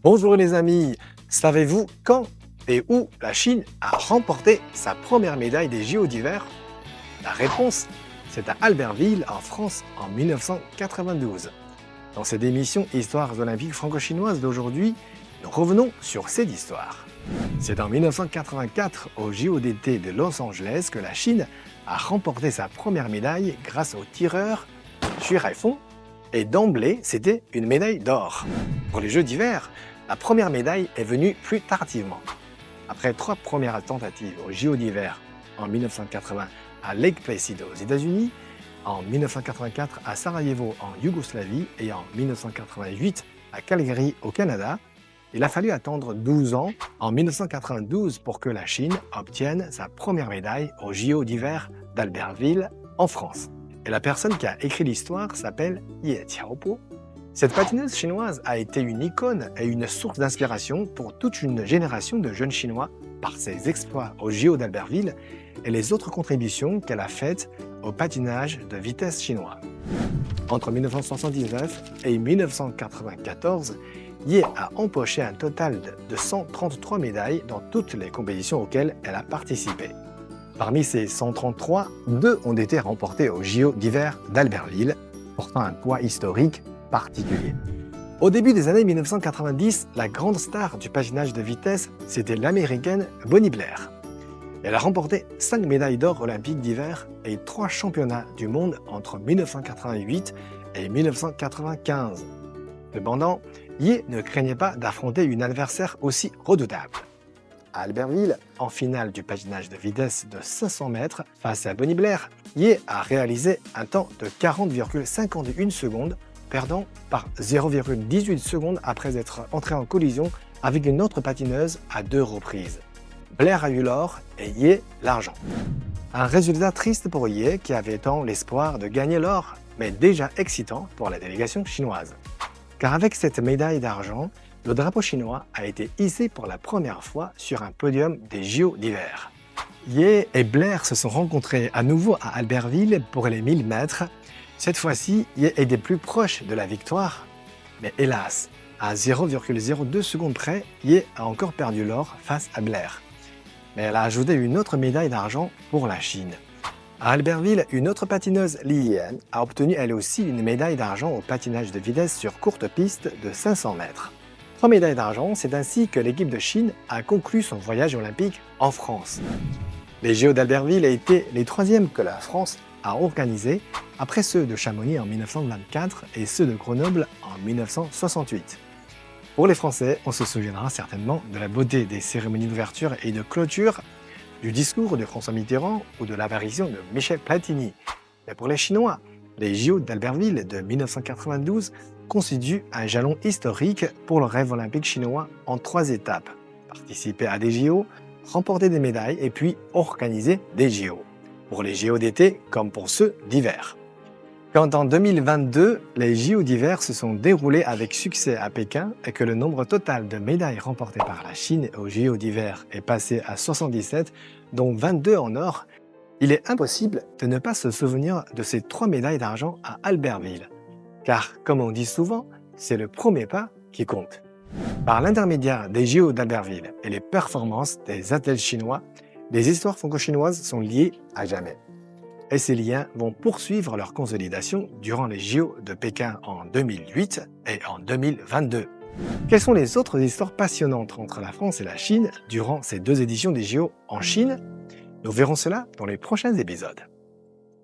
Bonjour les amis, savez-vous quand et où la Chine a remporté sa première médaille des JO d'hiver? La réponse, c'est à Albertville en France en 1992. Dans cette émission Histoires olympiques franco-chinoises d'aujourd'hui, nous revenons sur cette histoire. C'est en 1984, au JO d'été de Los Angeles, que la Chine a remporté sa première médaille grâce au tireur Xu Haifeng. Et d'emblée, c'était une médaille d'or. Pour les Jeux d'hiver, la première médaille est venue plus tardivement. Après 3 premières tentatives aux JO d'hiver en 1980 à Lake Placid aux États-Unis, en 1984 à Sarajevo en Yougoslavie et en 1988 à Calgary au Canada, il a fallu attendre 12 ans, en 1992, pour que la Chine obtienne sa première médaille aux JO d'hiver d'Albertville en France. Et la personne qui a écrit l'histoire s'appelle Ye Qiaobo. Cette patineuse chinoise a été une icône et une source d'inspiration pour toute une génération de jeunes Chinois par ses exploits aux JO d'Albertville et les autres contributions qu'elle a faites au patinage de vitesse chinois. Entre 1979 et 1994, Ye a empoché un total de 133 médailles dans toutes les compétitions auxquelles elle a participé. Parmi ces 133, 2 ont été remportés aux JO d'hiver d'Albertville, portant un poids historique particulier. Au début des années 1990, la grande star du patinage de vitesse, c'était l'américaine Bonnie Blair. Elle a remporté 5 médailles d'or olympiques d'hiver et 3 championnats du monde entre 1988 et 1995. Cependant, Ye ne craignait pas d'affronter une adversaire aussi redoutable. À Albertville, en finale du patinage de vitesse de 500 mètres face à Bonnie Blair, Ye a réalisé un temps de 40,51 secondes, perdant par 0,18 secondes après être entré en collision avec une autre patineuse à 2 reprises. Blair a eu l'or et Ye l'argent. Un résultat triste pour Ye qui avait tant l'espoir de gagner l'or, mais déjà excitant pour la délégation chinoise. Car avec cette médaille d'argent, le drapeau chinois a été hissé pour la première fois sur un podium des JO d'hiver. Ye et Blair se sont rencontrés à nouveau à Albertville pour les 1000 mètres. Cette fois-ci, Ye est des plus proches de la victoire. Mais hélas, à 0,02 secondes près, Ye a encore perdu l'or face à Blair. Mais elle a ajouté une autre médaille d'argent pour la Chine. À Albertville, une autre patineuse, Li Yan, a obtenu elle aussi une médaille d'argent au patinage de vitesse sur courte piste de 500 mètres. 3 médailles d'argent, c'est ainsi que l'équipe de Chine a conclu son voyage olympique en France. Les JO d'Albertville étaient les 3e que la France a organisés, après ceux de Chamonix en 1924 et ceux de Grenoble en 1968. Pour les Français, on se souviendra certainement de la beauté des cérémonies d'ouverture et de clôture, du discours de François Mitterrand ou de l'apparition de Michel Platini. Mais pour les Chinois, les JO d'Albertville de 1992 constituent un jalon historique pour le rêve olympique chinois en 3 étapes. Participer à des JO, remporter des médailles et puis organiser des JO. Pour les JO d'été comme pour ceux d'hiver. Quand en 2022, les JO d'hiver se sont déroulés avec succès à Pékin et que le nombre total de médailles remportées par la Chine aux JO d'hiver est passé à 77, dont 22 en or, il est impossible de ne pas se souvenir de ces 3 médailles d'argent à Albertville. Car, comme on dit souvent, c'est le premier pas qui compte. Par l'intermédiaire des JO d'Albertville et les performances des athlètes chinois, les histoires franco-chinoises sont liées à jamais. Et ces liens vont poursuivre leur consolidation durant les JO de Pékin en 2008 et en 2022. Quelles sont les autres histoires passionnantes entre la France et la Chine durant ces 2 éditions des JO en Chine? Nous verrons cela dans les prochains épisodes.